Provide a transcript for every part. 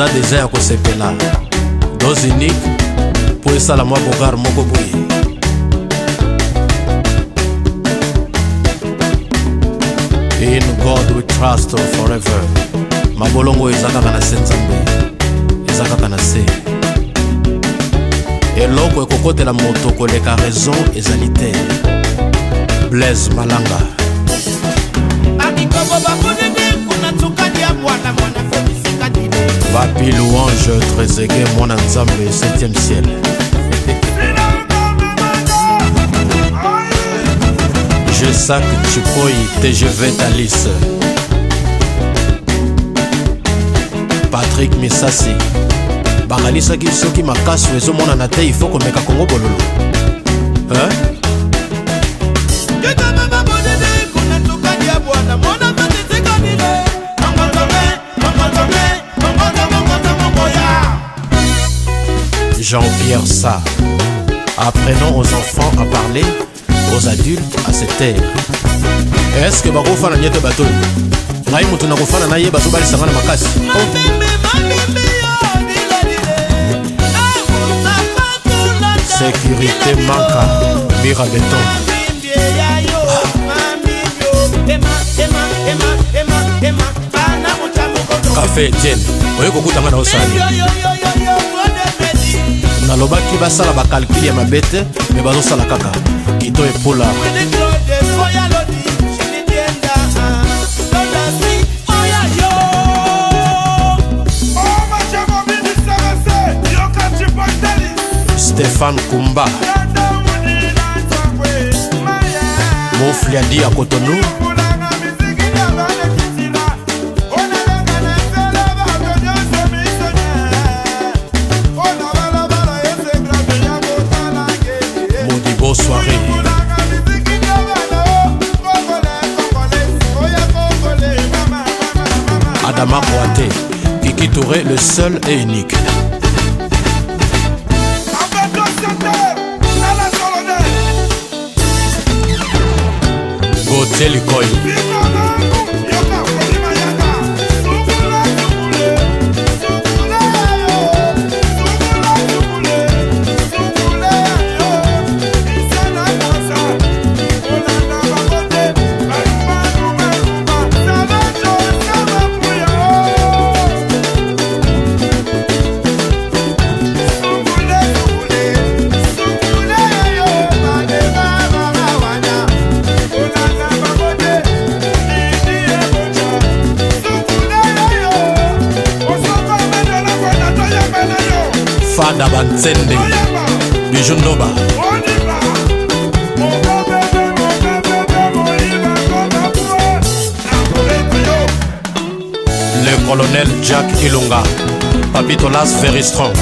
oza deja ya kosepela dose unique po esala mwa bogar moko boye. In God we trust forever. Mabolongo eza kaka na se nzambe, eza kaka na se. Eloko ekokotela moto koleka raison ezali te. Blaise Malanga. Papi louange Trezeguet mwana nzambe 7e ciel. Je sac Chipoi TGV Thalys. Patrick Misasi. Bangalisaki soki makasi ezomonana te il faut komeka Kongo bololo. Jean-Pierre Sa. Apprenons aux enfants à parler, aux adultes à se taire. Est-ce que bako fana nyete bato? Ngai mutu na kofana na ye bato bali sangana makasi. Sécurité manka, Mira Béton. Café Etienne, oye kokutanga na osali. Nalobaki basala bakalkili ya mabete me bazosala kaka kito epola. Stéphane Kumba Moufli Adi à Cotonou. Modibo soirée. Adama Kouate, Kiki Touré, le seul et unique. Telikoy. Fada Bansende Bijou Ndoba. Le colonel Jack Ilunga. Papitolas Very Strong.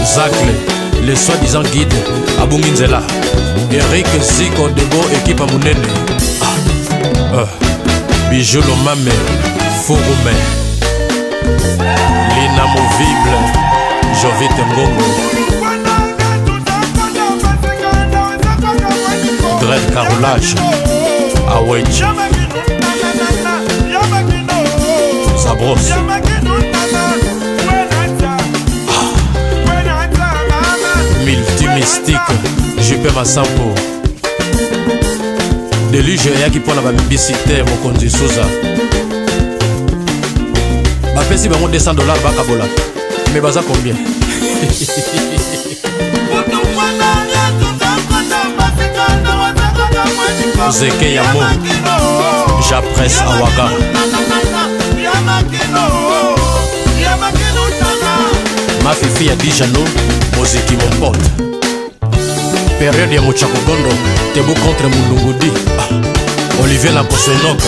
Zacle, le soi-disant guide Abunginzela. Eric Ziko Debo, équipe à Mounene. Bijou Lomame, Fouroumé. L'inamovible, Jovite Ngongo. Dread Carolage, Awedj. Zabros. Multimystique, Juppé Massampo. Deluge yaki pona ba publicité Mokonzi Souza. Bapesi bango $200 bakabola. Mais baza combien? Zeke Yamo, Japresse Awaga. Ma fifi ya Dijano, Moziki mon pote. Période ya Mochakogondo, Tebo contre Mulungudi. Olivier Lamposenok,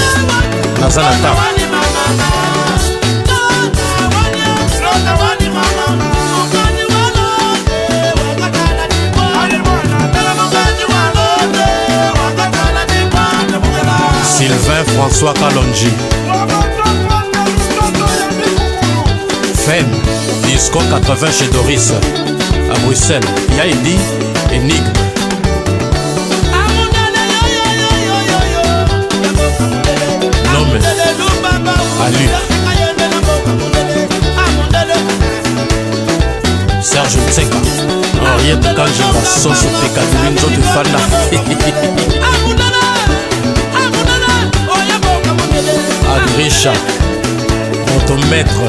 Nazanata. François Kalonji Femme Disco 80 chez Doris à Bruxelles. Yaidi Énigme Nomme Ali Serge Tseka Henriette Kanjima Soso Pekadouine Zote Fana Agricha ton maître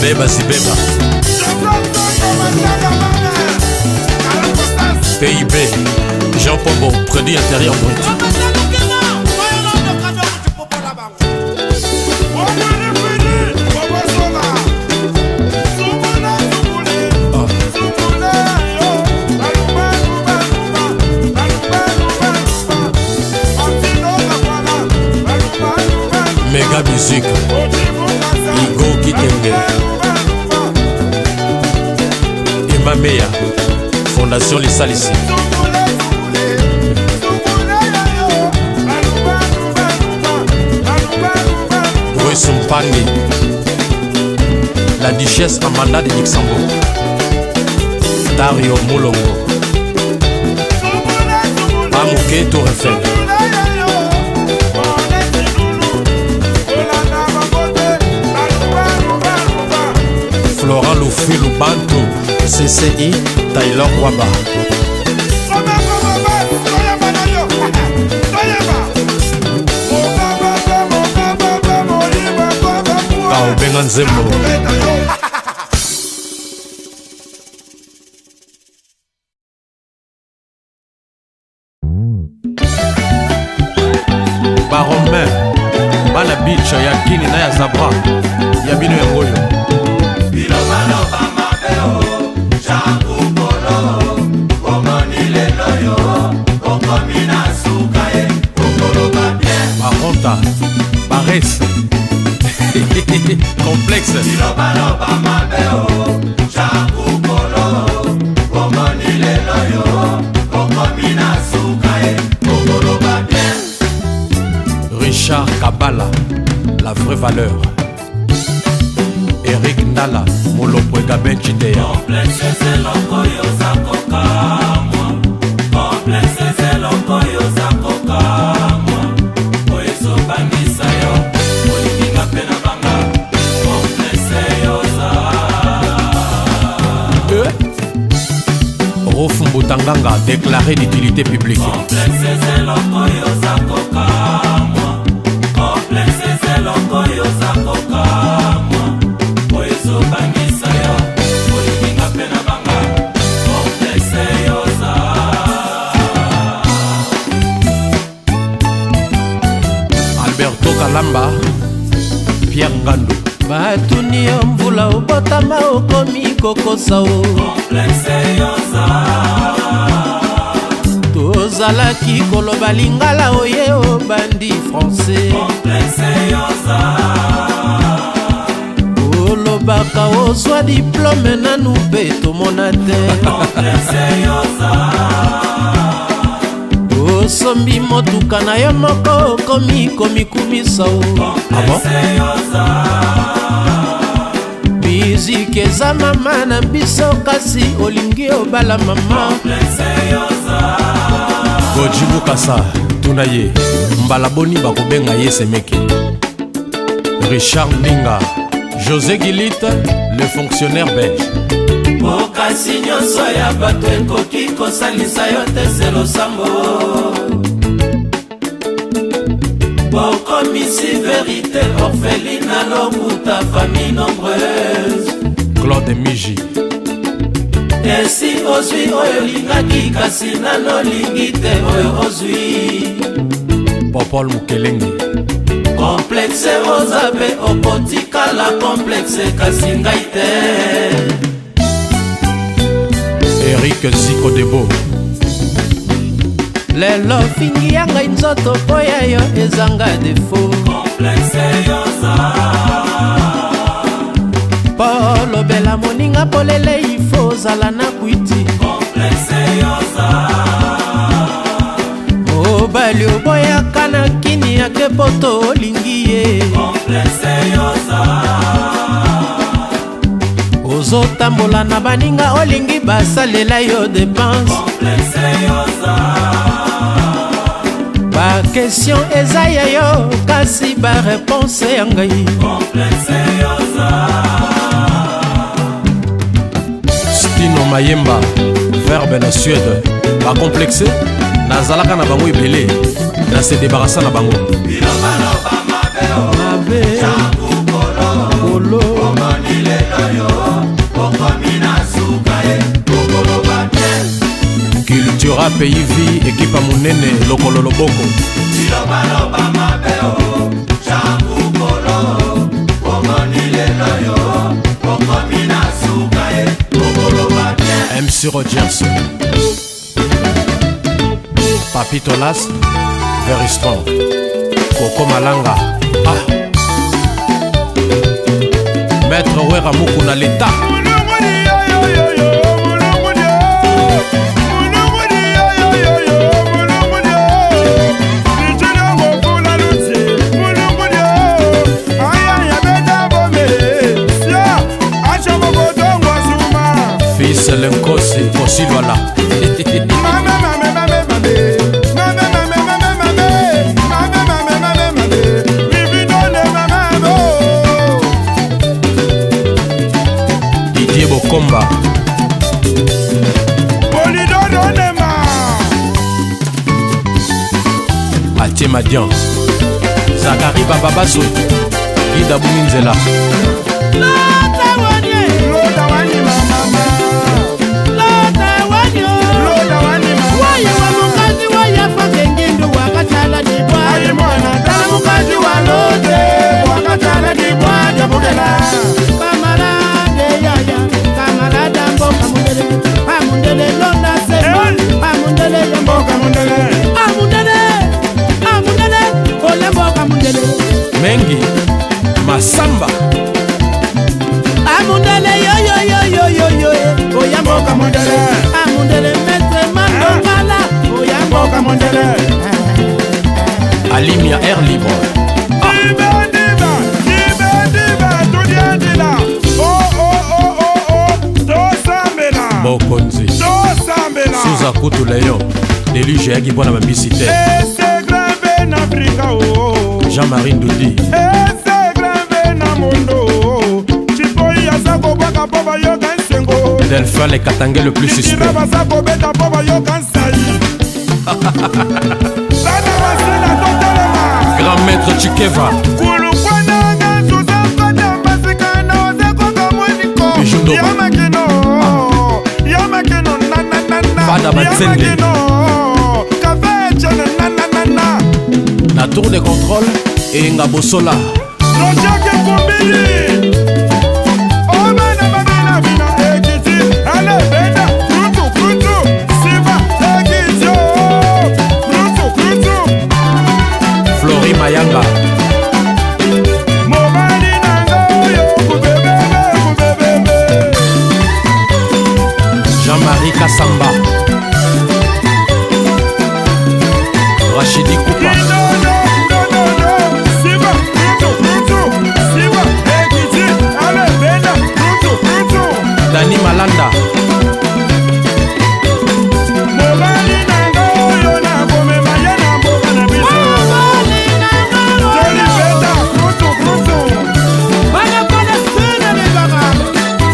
Beba si Beba PIB Jean Pombo Produit intérieur brut Méga musique Igo Kitenge Emamea Fondation Les Salissi Bruce Mpangi La Duchesse Amanda de Luxembourg Dario Moulongo Pamouké Tour Eiffel Florent Loufi Lubanto CCI Taylor Waba Kaobenga Nzembo Baromain Bana Beach ya Kini na ya Zabra ya bino ya ngoyo Baronta Bares Complexe Richard Kabala La vraie valeur Eric Nala Molopwe Gaben Chitea Complexe c'est l'encoyo Zakoka Complexe c'est l'encoyo Zakoka Oyeso Bangisa yo Olikinga pena banga Complexe yoza Rofumbo Tanganga déclaré d'utilité publique Complexe c'est l'encoyo Zakoka Complexe c'est l'encoyo Zakoka Oyeso Bangisa yo Olikinga pena banga Complexe yoza Alberto Kalamba Pierre Ngando batuni yo mbula obotama okomi kokosa o Complexe yoza tozalaki koloba lingala oye obandi français Complexe yoza olobaka ozwa diplome nanu mpe tomona te Complexe yoza osombi motuka na yo moko okomi komikumisa o Complexe yoza miziki eza mama na biso kasi olingi obala mama Complexe yoza Gojibu Kasa tuna ye mbala boni bakobenga ye semeki Richard Ndinga José Guilite le fonctionnaire belge Bokasi nyonso ya bato ekoki kosalisa yo te zelo sambo Bokomisi vérité orpheline alokuta famille nombreuse Claude Miji esi ozwi oyo lingaki kasi nanolingi te oyo ozwi Popol Mukelenge Complexe oza pe okotikala complexe kasi ngai te Eric Zikodebo lelo fingi ya ngai nzoto po ya yo ezanga defo Complexe yoza po lobela moninga polele ifo ozala na kwiti Complexe yoza mobali oboyaka na kini yake poto olingi ye ozotambola na baninga olingi basalela yo dépense bakestion eza ya yo kasi bareponse ya ngai Stino Mayemba verbe na Suède bacomplexe nazalaka na bango ebele na se débarrassa na bango mabe kolo Cultura pays vie équipe monene lokolo loboko MC Rogers Papito Las Very Strong Coco Malanga Maître Wera Mukuna l'État Fils Lenkosi Kosilwala Didier Bokomba Atie Madian Zakari Bababazo Ida Buminzela Mengi Masamba Amundele yo yo yo yo yo yo Oyamboka mundele Amundele mete mandokala Oyamboka mundele Alimia Air Libre Bokonzi Suza Kutu Leon Déluge Yaki Bona Mambisite Jean-Marie Ndoudi Delphin les Katangé le plus suspect Grand maître Chikeva Fada Matsende La tour de contrôle et Ngabosola Flori Mayanga Jean-Marie Kassamba Rachidi Koupa Dani Malanda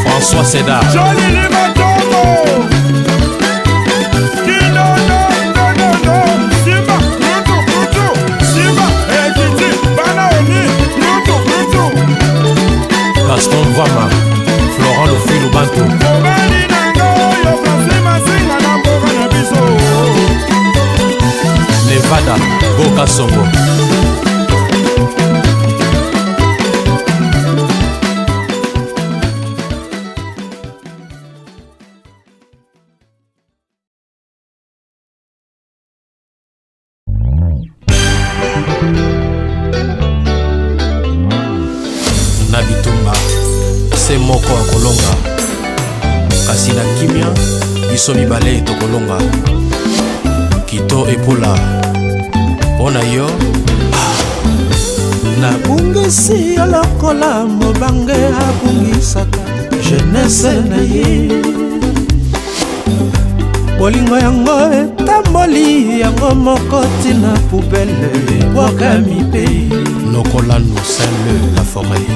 François Seda Gaston Vama Florent Lofi Lubanto Nevada Boka Songo Nabitumba Se moko ya kolonga Kasi na kimia Biso mibale tokolonga Kito epola mpona yo nabungisi yo lokola mobange abungisaka jeunesse na ye bolingo yango etamboli yango moko tina poubele bwakami mpe lokola nosele la forêt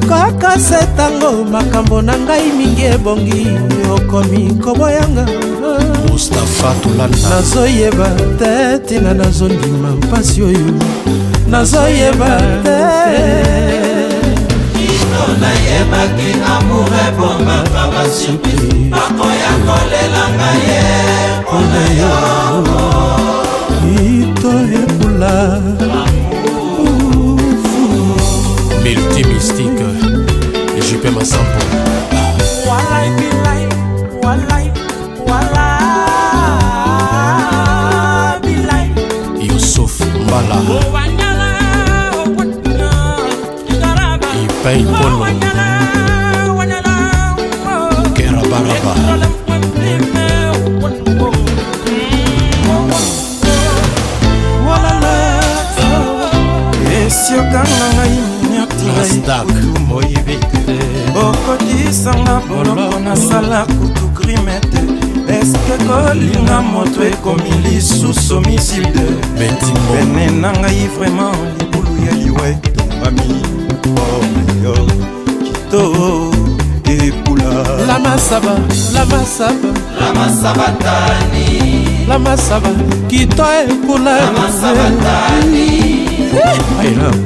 kaka setango makambo na ngai mingi ebongi okomi koboyanga Mustapha Tulanda nazoyeba te tina nazondima mpasi oyo nazoyeba te nayebaki amour ebomaka basurprise bakoya kolelanga ye mpona yo ito epula multimystique Juppé Massampo walai bilai walai bilai Youssouf Mbala Ipain Polo Kerabaraba esiokanga ngai Nasdaq moyibite okotisanga boloko nasala kutu grimete eske kolinga moto ekomi lisusu miside pene na ngai vraiment libulu ya liwa etombami oyo kito epula lamasaba kito epula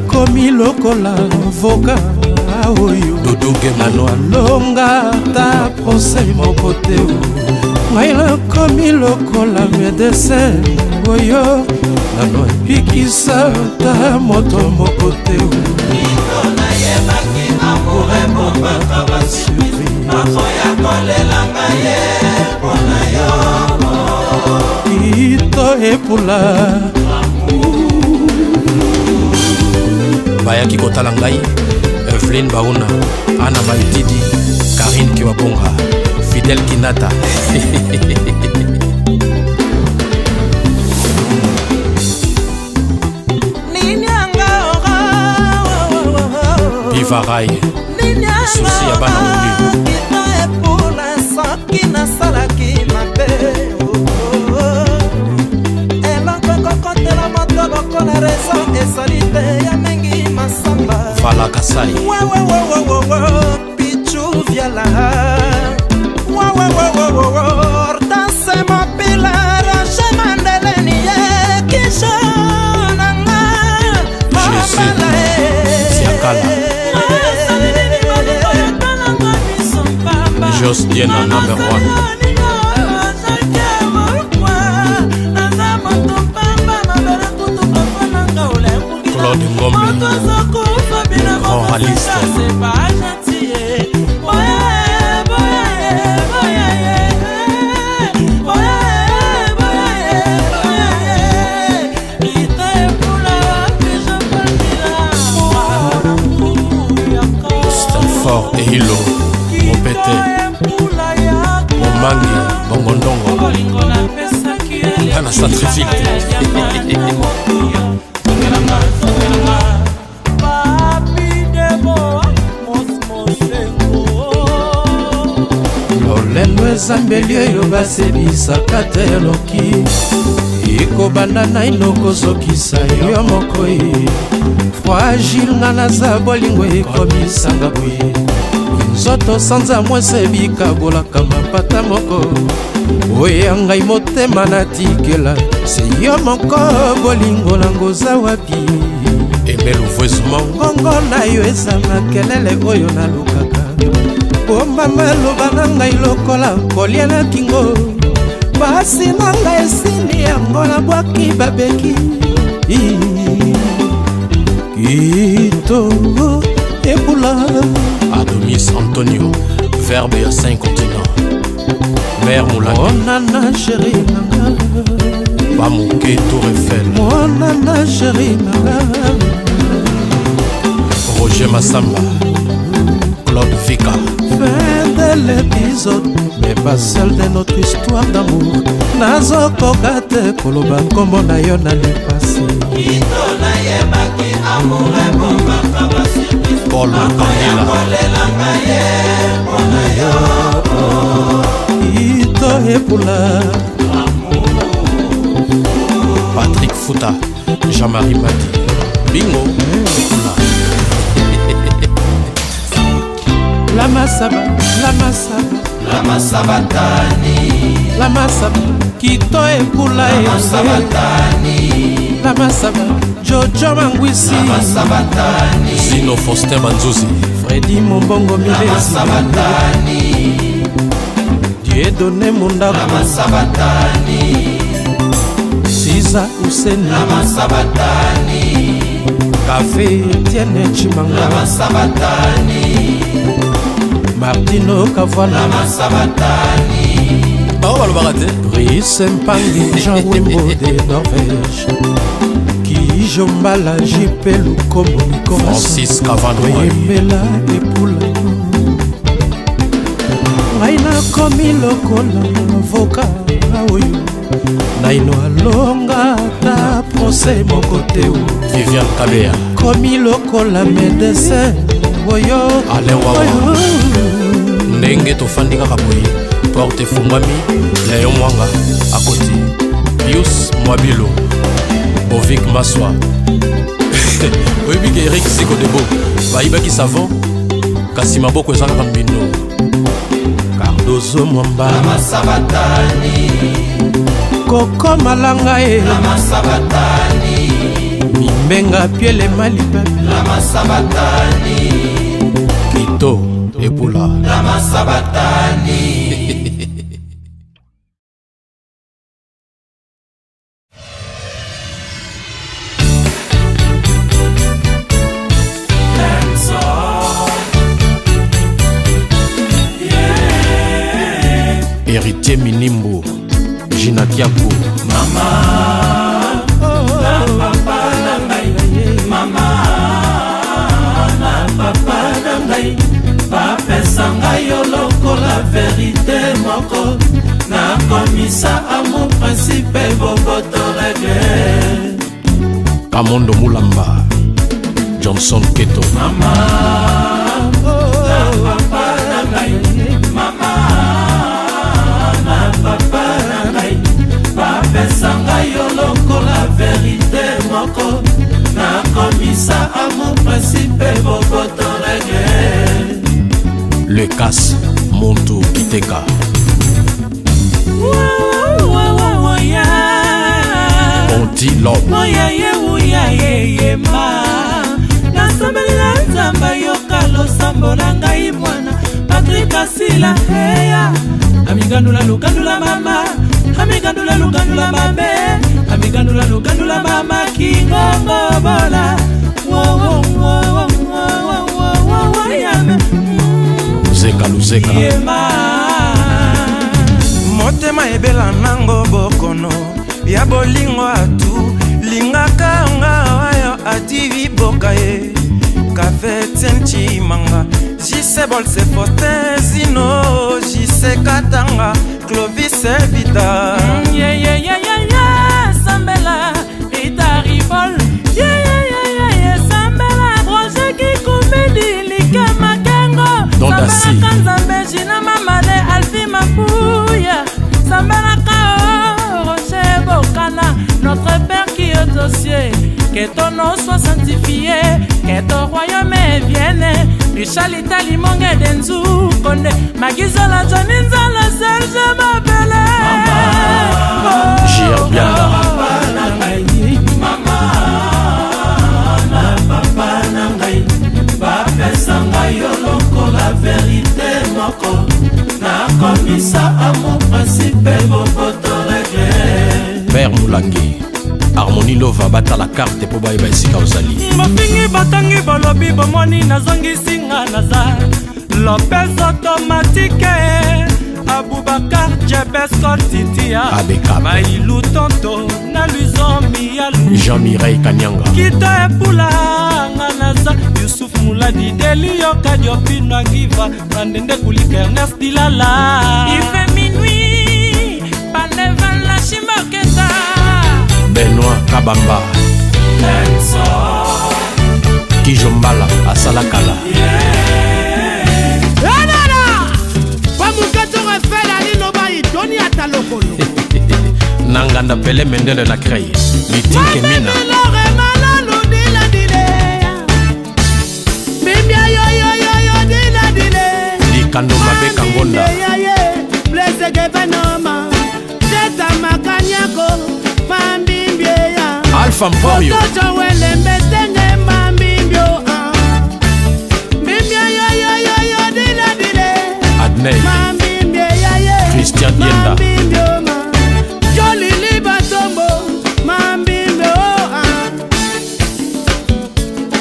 komi lokola voka oyo nano alonga ta prose moko te ngai nakomi lokola medecin oyo nano ebikisa ta moto moko te nayebaki amour ebomaka basurprise bakoya kolelanga ye mpona yo kito epula bayaki kotala ngai Evelyn Bauna Ana Maitidi Karine Kiwabonga Fidel Kinata Bivaray Souci ya bana olu epula soki nasalaki mabe eloko kokotela moto lokola raison esali te ya mingi masamba Vala Kasai pichu viala ordanse mopila roche mandeleni ye kisho nanga mobala Siakala Jos Diena number 1 Claude Ngombe grand réaliste Stanford et Hilo Mopete Momangi Bongondongo Ana Satrifite lolelo ezambeli oyo basebisaka te eloki ekobanda naino kozokisa yo moko ye fragile nga naza bolingo ekomisanga boye nzoto sanza mwese bikabolaka mapata moko oya ngai motema natikela se yo moko bolingo nango oza wapi mongongo na yo eza makelele oyo nalukaka pomama eloba na ngai lokola kolia na kingo basi na ngai esili yango nabwaki babeki kito epula Adomis Antonio Verbe ya 5 continents Mère Moulaki monana sheri nanga Bamuke Tour Eiffel monana sheri nanga Roger Massamba Claude Vika. Fin de l'épisode, mais pas celle de notre histoire d'amour. Nazokoka te koloba kombo na yo na lepasi. Kito na yebaki amour ebomaka ba surprise. Paul Kandela. Kolelanga ye pona yo. Kito epula. Patrick Fouta, Jean-Marie Mati. Bingo. La masaba, la masaba, la masabatani, la masaba, Kito epula la masabatani, la masaba, Jojo Mangwisi, la masabatani, Zino Foster Banzuzi, Freddy Mombongo la Milesi, masabatani, Dieudonné Mondako, la masabatani, Siza Ouseni, la masabatani, Café Etienne la Chimanga, masabatani, Martino la Kavala, masabatani, Bao Balobarate, Brice Mpangi, Jean Wimbo de Norvège, Kijombala, JP Lukombo, Francis Cavanoy, Oyembela epula ngai nakomi lokola avoka oyo naino alonga ta prose moko te Viviane Kabea, komi lokola médecin oyo Alain Wawa, ndenge tofandi kaka boye porte efungwami Léon Mwanga akoti Pius Mwabilo Bovik Maswa oyebiki Eric Sikodebo bayibaki savon kasi maboko ezalaka mbino Cardozo Mwamba la masabatani, Koko Malanga e la masabatani, Mimbenga Piele Maliba la masabatani, Kito Epula la masabatani. Héritier Minimbo Gina Kiakou Mama, na papa na ngai, mama, na papa na ngai, bapesa ngai yo lokola verité moko, nakomisa amo principe boboto regle. Kamondo Mulamba Johnson Keto Mama, na papa na ngai, mama, na papa na ngai, bapesa ngai yo lokola verité moko, nakomisa amo principe boboto regle. Le Casse Monto Kiteka Ponti Lob nasambeli na nzamba yoka losambo na ngai mwana Patrik Asila heya amigandula lugandula mama amigandula lugandula mabe amigandula lugandula mama kingongo bola yame Zeka Luzeka motema ebela nango bokono ya bolingo atu lingaka nga wayo adivi boka ye kafe tienchi manga jise bolse fote zino jise katanga Clovis Evita sambela itaribol sambela projet kikumidi like makengo sambela nzambe jina mamale alfi mapuya sambela kao rocher bokana notre père qui est dossier que ton nom soit sanctifié que ton royaume vienne Richard Itali monge denzu konde magizola joninzala Serge Mabele J.R. Bianda Mama, na papa na ngai, bapesa ngai yo lokola verité moko, nakomisa amo principe boboto regle. Père Moulangi Harmonie Lova bata la carte po bayeba esika ozali bafingi batangi bolobi bomoni nazongisinga naza Lopez automatique Abubakar Jebesco Titia Abeka Mailu Tonto na Luzomi Yalu Jean-Mireille Kanyanga Kita epula nganaza Yusuf muladi delio kadiopinwa giva nandende kulika Ernest Dilala il fait minuit panevan la chimokeza Benoît Kabamba Kijombala Asalakala Nanganda Pele Mendele na Krei Mitike Mina Likando Mabeka Ngonda Alpha Mporio Adnei Christian Yenda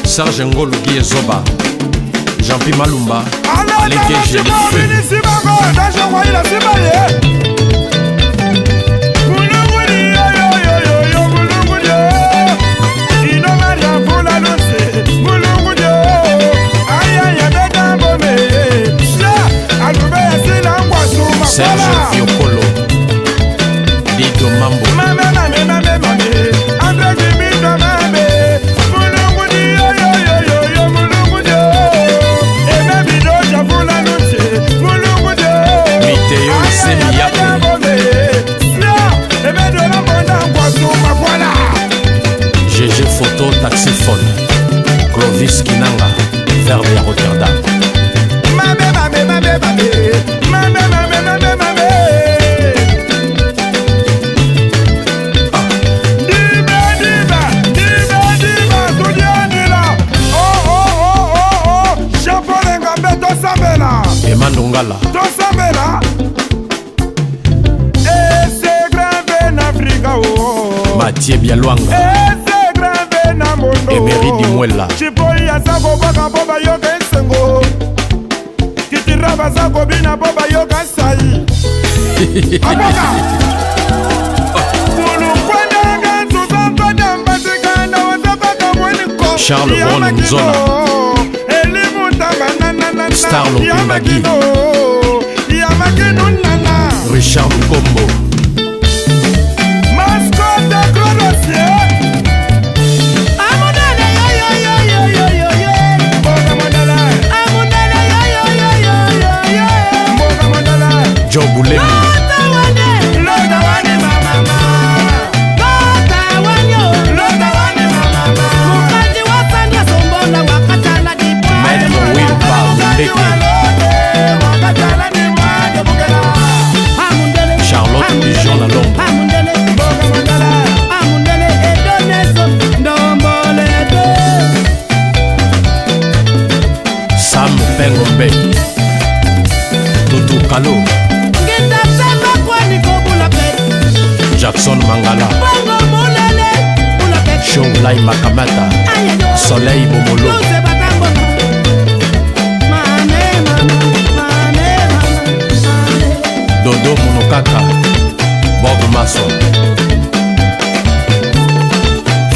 Serge Ngolo Guy Zoba Jean-Pi Malumba Légué Serge Fiokolo Dido Mambo Miteo Semiyake GG Photo Taxiphone Clovis Kinanga Verbe à Rotterdam Emandongala Tosambela Ese grave na Afrika o Mathieu Bialwanga Ese grave na Mondo Emery Dimwela Chipoi ya sako baka boba yoka ensengo Kitiraba sako bina boba yoka sai Aboka Kulukwenda gantu zampada mbatikana wazabaka mweniko Charles Bon Nzola Star Lopembagi Richard Mukombo Joe Boulemi Charlotte Dijon à Londres Sam Pengombe Tutu Kalo Jackson Mangala Shonglai Makamata Soleil Bomolo Dodo Monokaka Bob Masso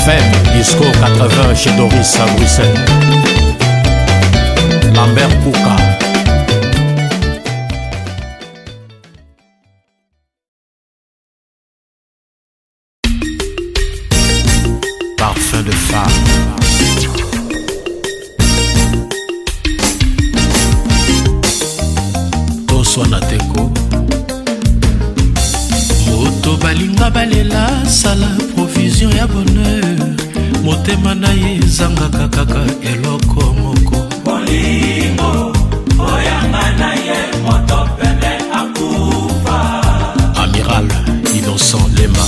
Femme Disco 80 chez Doris à Bruxelles Lambert Kouka Parfum de femme Toswana Teko Moto balinga balela sala provision ya bonheur Motema na ye zangaka kaka eloko moko Bolingo oyanga na ye moto pene akufa Amiral Innocent Lema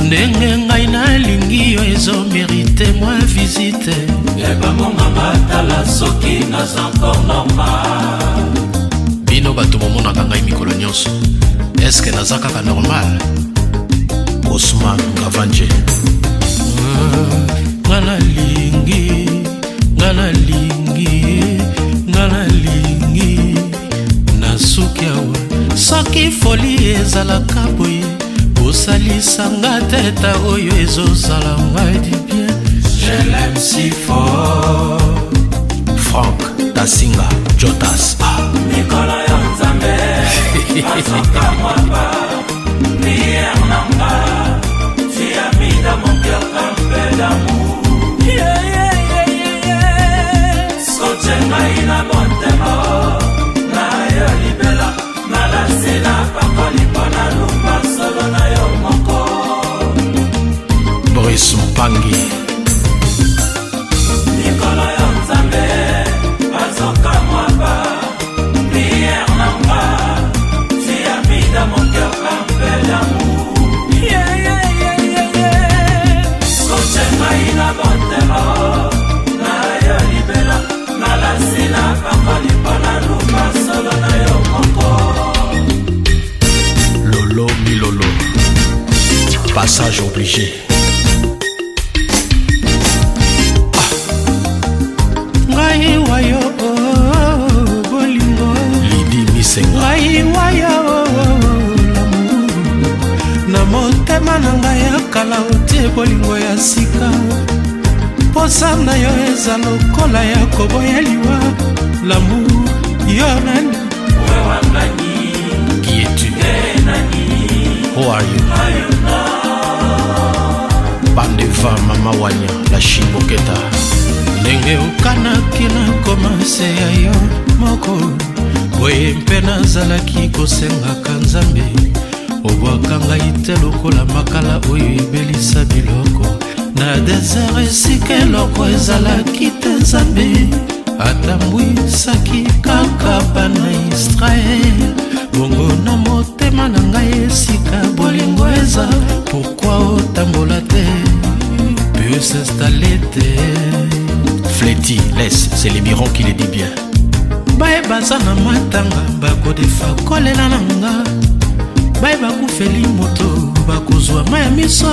Ndenge ngai nalingi yo ezo mérite moi visite Eba monga matala soki naza encore normal Bino bato momonaka ngai mikolo nyonso Eske naza kaka normal Osman Gavanje Ngana lingi Nasuki awa Soki foli ezalaka boye Osalisanga teta oyo ezozala ngai du bien Je l'aime si fort Frank Tasinga Jotas Nicola Yanzambe Azoka Mwaba Prière Nanga Tu as mis dans mon cœur un peu d'amour Scotchenga ina montemo Na yo libela Na la sila Pakoli pona lumba Solo na yo moko Boris Mpangi Nicola Yanzambe Azoka Mwaba Prière Nanga Tu as mis dans mon cœur un peu d'amour Scotchenga ina montemo Na yo libela Na la sila Pakoli pona lumba Solo na yo moko Lolo Milolo Passage obligé Ngai wayo bolingo Lidi Misenga Ngai wayo l'amour Na motema na ngai ya kala otie bolingo ya sika Posa na yo eza lokola ya koboya liwa L'amour yo nani Wewa nani Qui es-tu? Nani Who are you? Bandeva Mama Wanya La Chiboketa ndenge okanaki na komase ya yo moko boye mpe nazalaki kosengaka nzambe obwaka ngai te lokola makala oyo ebelisa biloko na desert esika eloko ezalaki te nzambe atambwisaki kaka bana Israel bongo na motema na ngai esika bolingo eza pourkui otambola te peut s'installer te Fletty, laisse, c'est les mirons qui le dit bien. Bae baza na matanga bakodefa kolela nanga Bae bakufeli moto bakozwa maya miso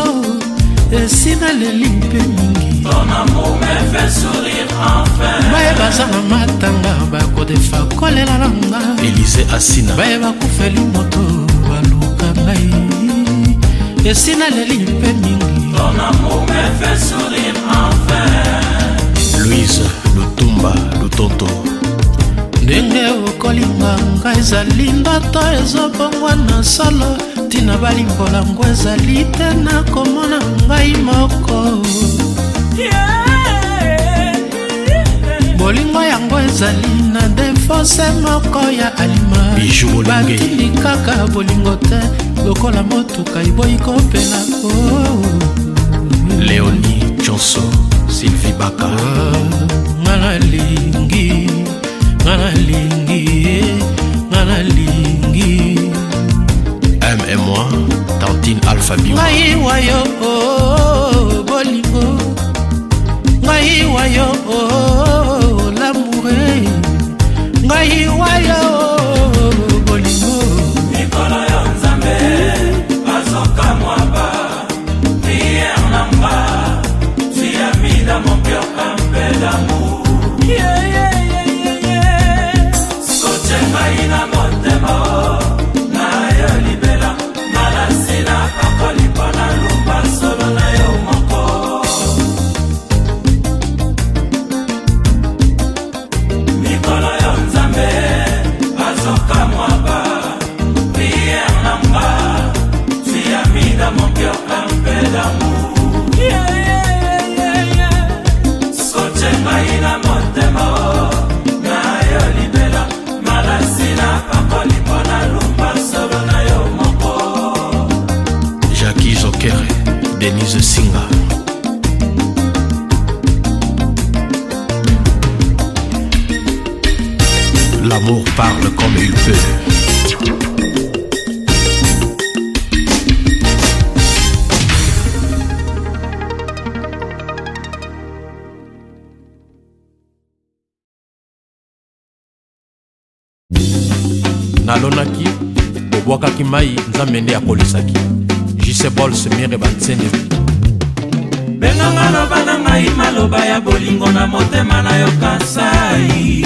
esina leli mpe mingi Ton amour me fait sourire enfin Bae baza na matanga bakodefa kolela nanga Élysée Assina Bae bakufeli moto baluka ngai esina leli mpe mingi Ton amour me fait sourire enfin Louise Lutumba Lutonto ndenge okolinga nga ezali ndoto ezobongwa na solo tina balimbolango ezali te na komona ngai moko bolingo yango ezali na defose moko ya alima batindi kaka bolingo te lokola motuka eboyi kopela Léonie Chonso Sylvie Baka nganalingi M et moi Tantine Alpha Bima ngai wayo bolingo ngai wayo l'amour ngai wayo bolingo Nicola Yanzambe Azoka Mwaba Prière Namba Tu as mis dans mon cœur un peu d'amour Scotchenga ina motema Na yo libela Na la sila Pakoli pona lumba Solo na yo moko Nicola Yanzambe Azoka Mwaba Prière Namba Tu as mis dans mon cœur un peu d'amour Scotchenga ina motema Na yo libela Na la sila Pakoli pona lumba Solo na yo moko Jackie Zokere Denise Singa L'amour parle comme il peut nalonaki bobwakaki mai nzambe nde akolisaki jisebol semire bansene benganga loba na ngai maloba ya bolingo na motema na yo kasai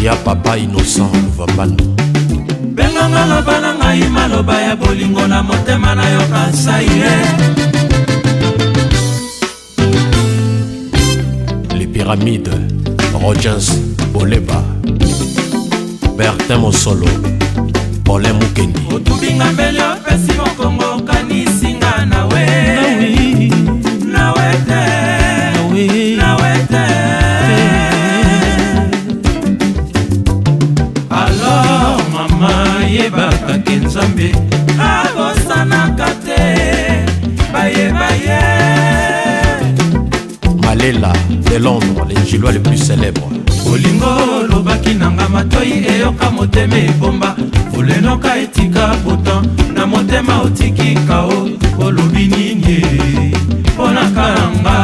ya papa innocent luvambano benganga loba na ngai maloba ya bolingo na motema na yo kasai les pyramides Rogers Boleba Bertin Mosolo Paulin Mukendi otubinga mbele opesi mokongo kanisinga nawe nawete alors mama yebaka ke nzambe abosanaka te baye Malela de Londres, les Gillois les plus célèbres. olingo lobaki nanga matoi eyoka motema ebomba olenoka etika pourtant na motema otiki kao olobi nini mpona kalanga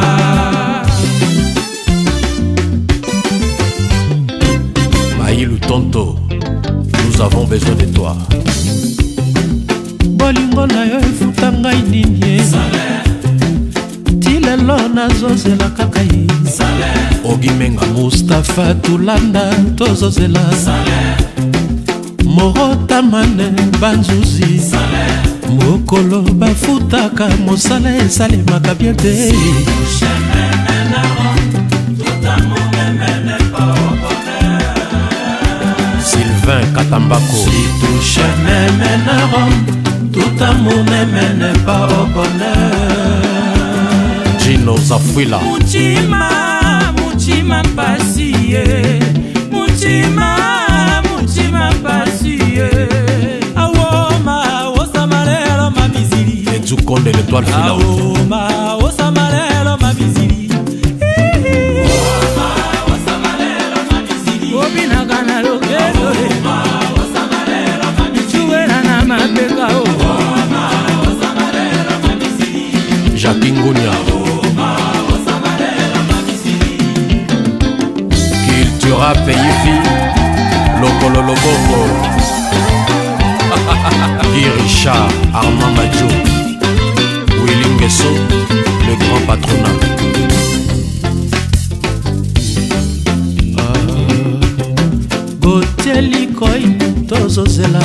Maïlou Tonto, nous avons besoin de toi. bolingo na yo efuta ngai nini tilelo nazozela kaka ye Ogimenga Mustafa Tulanda tozozela Morotamane banzuzi mokolo bafutaka mosala esalemaka bien te Sylvain Katambako Si tout chemin mène à Rome, tout amour ne mène pas au bonheur. Gino Zafwila mutima mpasiye mutima mpasiye awoma osamalelo mamizili Edzukonde l'étoile filante awoma osamalelo mamizili obinagana logelo ichuwela na mapeka Jacques Ngounia Cultura Pays Lokolo Lobongo Guy Richard Armand Madjo Willy Nguesso le grand patronat Gauthier Likoy tozozela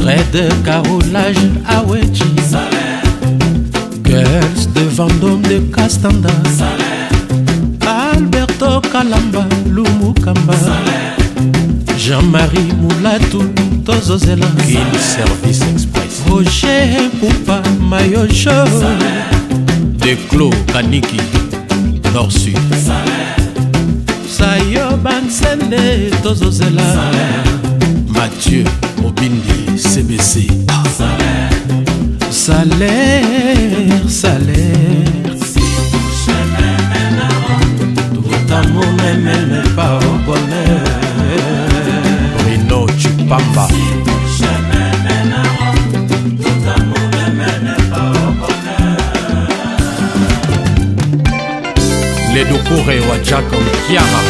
Red carolage awechi Girls de Vendôme de Castanda Alberto Kalamba Lumukamba Jean-Marie Moulatou tozozela Kin Service Express Roger Poupa Mayocho Declos Kaniki Nord-Sud Sayo Bansende tozozela Mathieu Obindi CBC Salaire Tout amour ne mène pas au bonheur Rino Chupamba Ledokure wa Jacob Kiara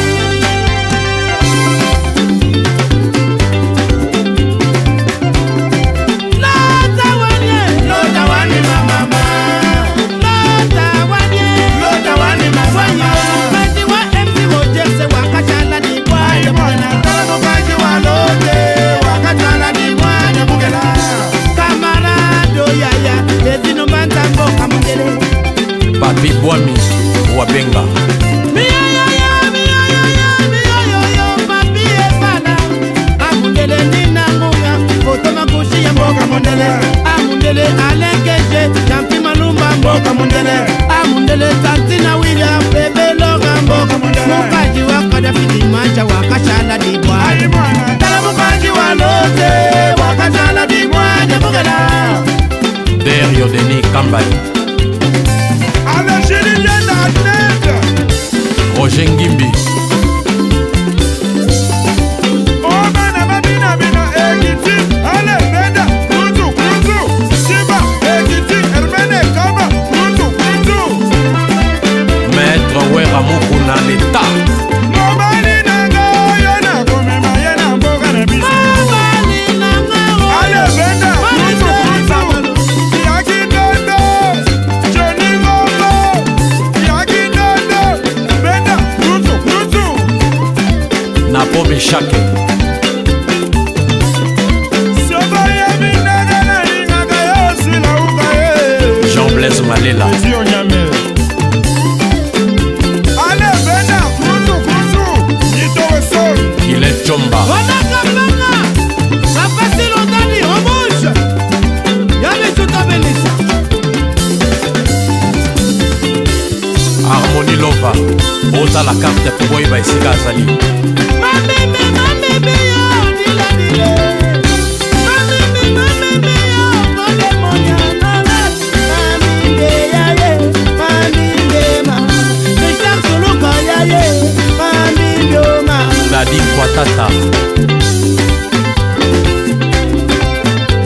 Papi Bwami Wabenga Amundele Alengeje Jampi Malumba Mboka Mundele Amundele Santina William Bebe Loga Mboka Mundele Mukaji wa Kadafiti Mancha wakashala dibwa Tala mukaji wa lote wakashala dibwa Jabugala Derio Denis Kambai Roger Ngimbi Maître Wera Mokuna l'État Napo Meshake Jean-Blaise Malela Lava ota la carte pour boyeba esika azali Nadi Kwatata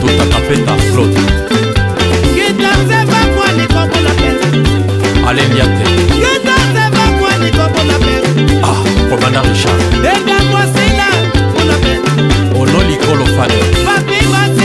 Tota Kapeta Claude Alain Liate Ah, Commandant Richard Ono Likolo Fane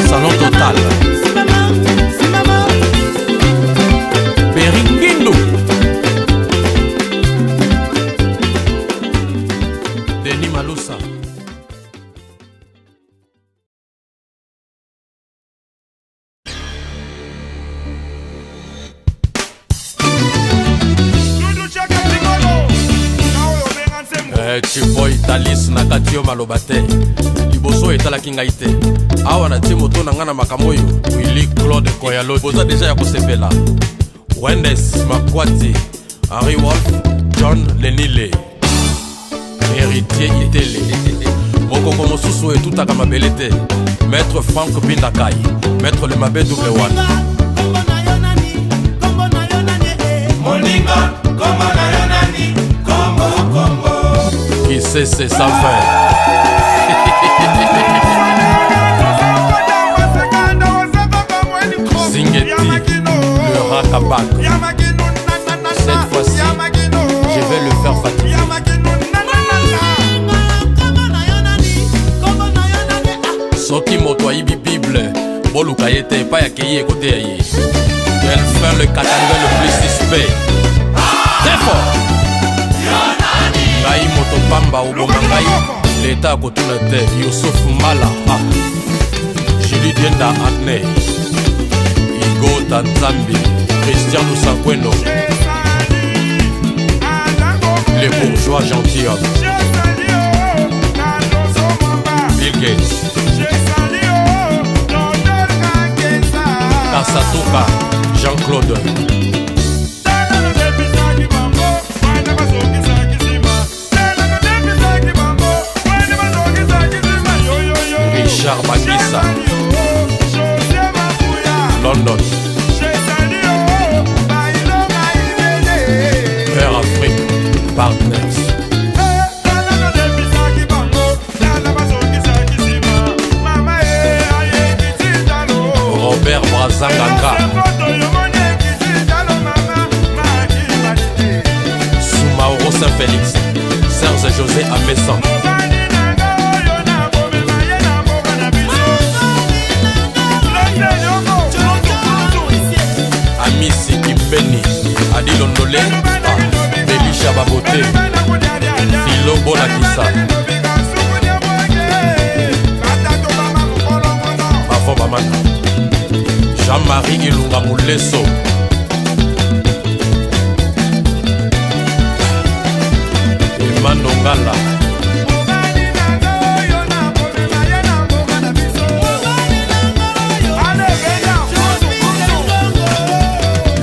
Salon Total Beringuindo Denis Maloussa Chiboy Talis na katio malobate liboso etalaki ngai te awa na tie moto na nga na makambo oyo Willy Claude Koyalo boza deja ya kosepela Wendes Makwati Henry Wolf John Lenile Héritier Itele mokoko mosusu etutaka mabele te Maître Franck Bindakai Maître Lemabe W1 Moninga Kombo na yo nani Kombo Qui sait c'est sa fin Zingeti le Rakabak cette fois-ci je vais le faire fatiguer Soki moto ayibi Bible Boluka yete pa ya keye kote ya ye Elle fait le Katanga le plus suspect Très fort Ngai moto pamba obonga ngai L'État kotuna te Youssouf Mala Julie Dienda Agne Igo Tanzambi Christian Lusankweno Les bourgeois gentilshommes Bill Gates Kasatoka Jean-Claude Richard Bagissa London Air Afrique Partners Robert Brazanganga Soumaoro Saint-Félix Serge José Amessan Amisi Kimbeni Adi Londole Belisha Babote Philo Bonakisa Bafo Bamana Jean-Marie Ilunga Mouleso Emmanuel Ngala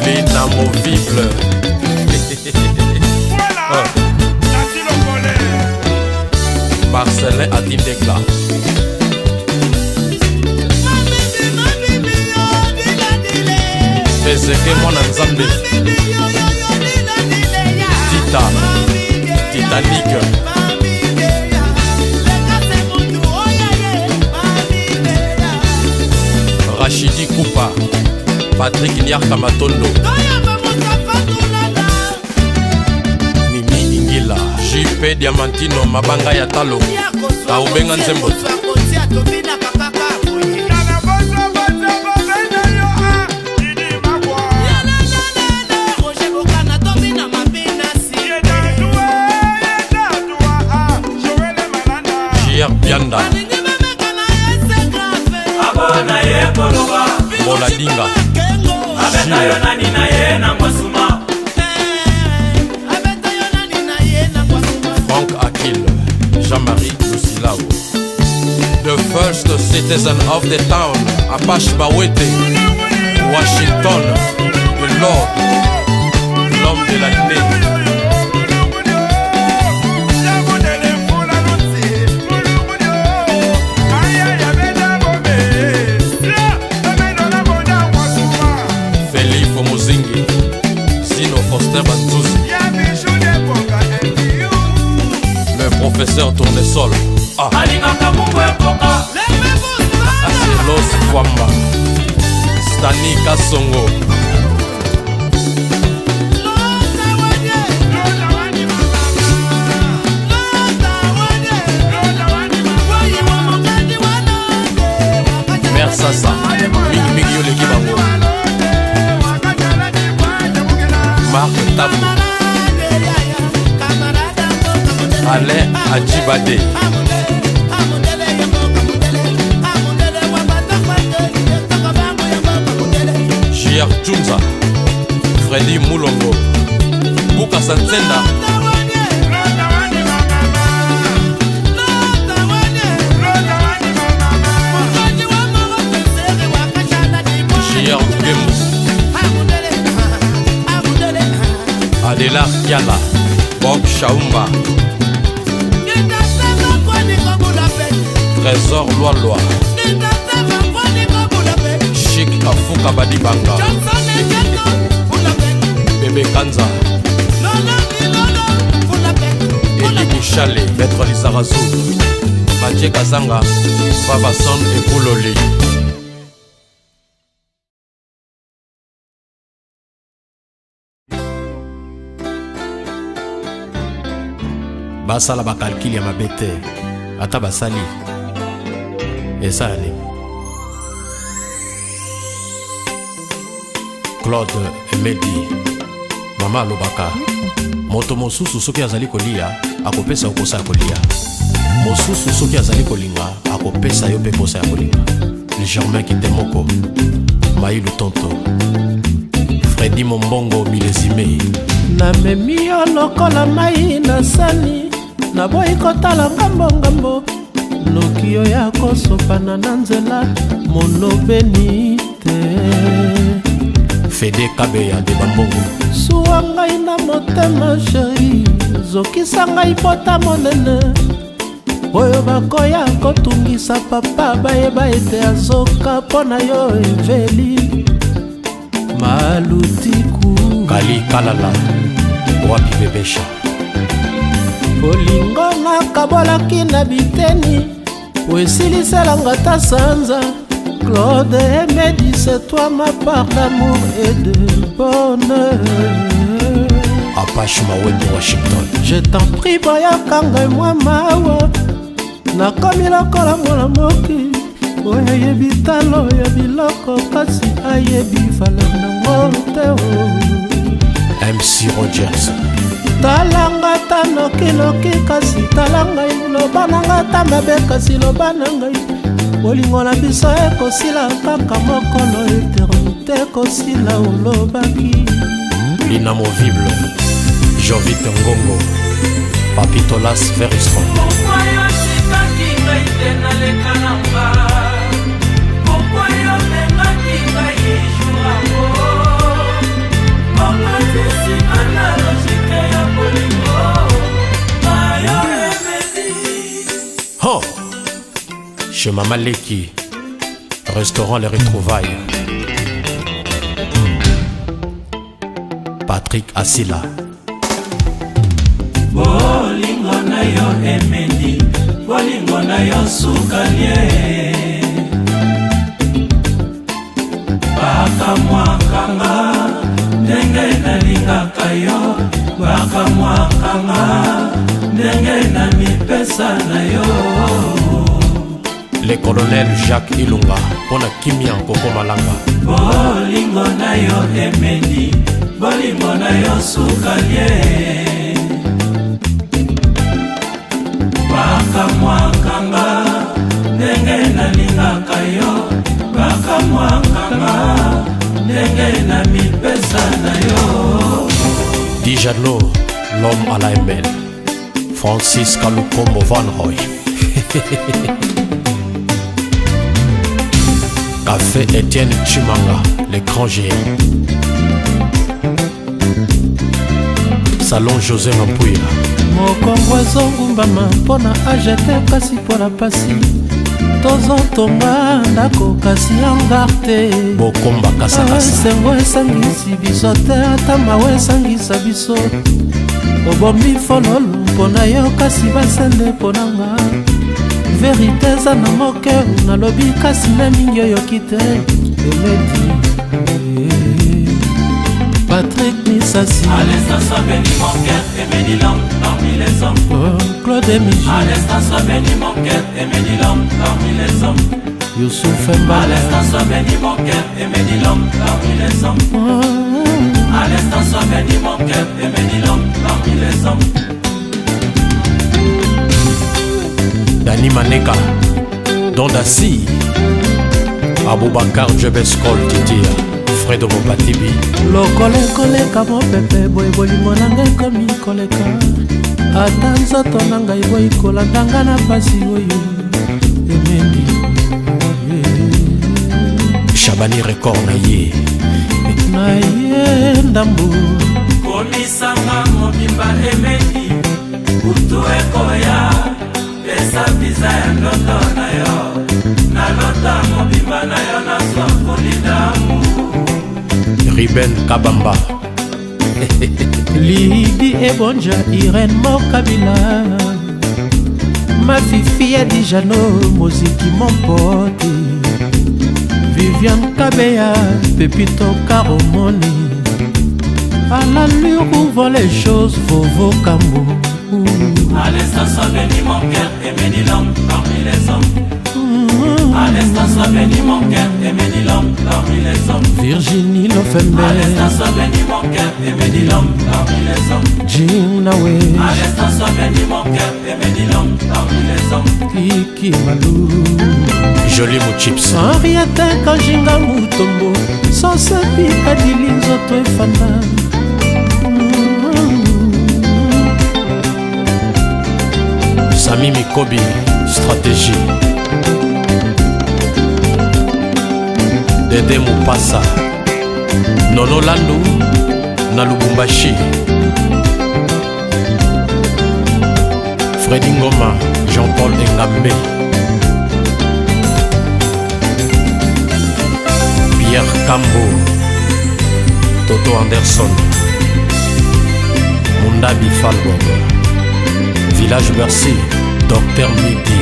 L'inamovible Marcelin Adindegla Ezeke Mwana Nzambe Tita Titanic Rachidi Koupa Patrick Nyarka Matondo Mimi Ingila JP Diamantino Mabanga ya Talo Taubenga Nzembot Madinga abeta yo nani na ye na Ngwasuma. Frank Akil, Jean-Marie Lusilao. The first citizen of the town, Apache Bawete, Washington, the Lord, l'homme de l'année. Felipe Mozingi, Zino Foster Banzouzi. Le professeur Tournesol. Ah. Aselos Kwamba. Stani Kasongo. Mersasa. Mingi Yoleki Bango. Marc Tabou. Alain Adjibade. J.R. Tchunza. Freddy Moulongo. Buka Sanzenda. J.R. Gemou. Adela Kiala. Bob Chaumba. Trésor Loa. Chic Afuka Badibanga. Bébé Kanza. Eli Bouchale. Maître Lizarazu. Mathieu Kazanga. Fabason et Kouloli. Basala bakalkili ya mabete ata basali esali Claude Emedi mama alobaka moto mosusu soki azali kolia akopesa okosa ya kolia mosusu soki azali kolinga akopesa yo mpe posa ya kolinga Germain Kitemoko Maïlu Tonto Freddy Mombongo Milesime namemi yo lokola mai na sani naboyi kotala ngambo noki yo ya kosopana na nzela monobeni te Fede Kabeya de Bambongo suwa ngai na motema sheri zokisa ngai pota monene oyo bakoya kotungisa papa bayeba ete azoka mpo na yo eveli malutiku Kali Kalala Wapi Bebesha bolingo nakabolaki na biteni po esiliselanga ta sanza Claude Emedi, c'est toi ma part d'amour et de bonheur. Apache Mawende Washington. Je t'en prie boyaka ngai mwa mawa nakomi lokola mwana moki oyo ayebi talo ya biloko kasi ayebi valeur nango te MC Rogers. talanga ta noki kasi tala ngai loba nanga ta mabe kasi loba na ngai bolingo na biso ekosila kaka mokolo eternité ekosila olobaki L'inamovible Jovite Ngongo Papitolas Veriston. Oh, chez Mama Leki, restaurant Les Retrouvailles. Patrick Asila. Bolingo na yo emendi, bolingo na yo sukalie. Baka mwakanga, ndenge nalingaka yo. Baka mwakanga, ndenge na mipesa na yo. Le colonel Jacques Ilunga, pona kimia Koko Malanga. Bolingo na yo emendi, bolingo na yo sukalie. Baka mwakanga, ndenge nalingaka yo. Baka mwakanga. Wakanga ndenge na mipesa na yo. Dijano, l'homme à la ML. Francis Kalukombo Van Roy. Café Étienne Chimanga, l'écran géant. Salon José Mampouya. mokongo ezongumbama mpona agete kasi mpona pasi tozotonga ndako kasi yangar te bokomba kasakasa esengo esangisi biso te ata mawe esangisa biso obombi fololo mpona yo kasi basende mponanga verite eza na moker nalobi kasi na mingi oyoki te eledi Patrick Misasi À l'instant soit béni mon cœur et béni l'homme parmi les hommes. Claude Miji À l'instant soit béni mon cœur et béni l'homme parmi les hommes. Youssouf À Mbala l'instant soit béni mon cœur et béni l'homme parmi les hommes. À l'instant soit béni mon cœur et béni l'homme parmi les hommes. Dani Maneka Dondasi Aboubakar Jebeskol Titia Fredo Mopatibi lokolekoleka mopepe boye bolimo na ngai komi koleka ata nzoto na ngai boyi kolandanga na pasi oyo emendi Chabani Record na ye ndambu Komisanga mobimba emedi kutu ekoya pesa biza ya ndoto na yo na lota mobimba na yo na swakulidamu Riben Kabamba Lidi Ebonja Irene Mokabila ma fifi ya Dijano moziki mon pote Viviane Kabeya Pepito Karomoni à l'allure où vont les choses Vovo Kambo à l'instant soit béni mon cœur et béni l'homme parmi les hommes. À l'instant soit béni mon cœur et béni l'homme parmi les hommes. Virginie Lofembe À l'instant soit béni mon cœur et béni l'homme parmi les hommes. Jim Nawe À l'instant soit béni mon cœur et béni l'homme parmi les hommes. Kiki Malou Joli Mouchips Henriette Kajinga Mutombo Sosepi Kadili Nzoto Efanda Sami Mikobi Stratégie Dede Mupasa Nono Landu na Lubumbashi Freddy Ngoma Jean-Paul Engambe Pierre Kambo Toto Anderson Mundabi Falbo Village Bercy Docteur Midi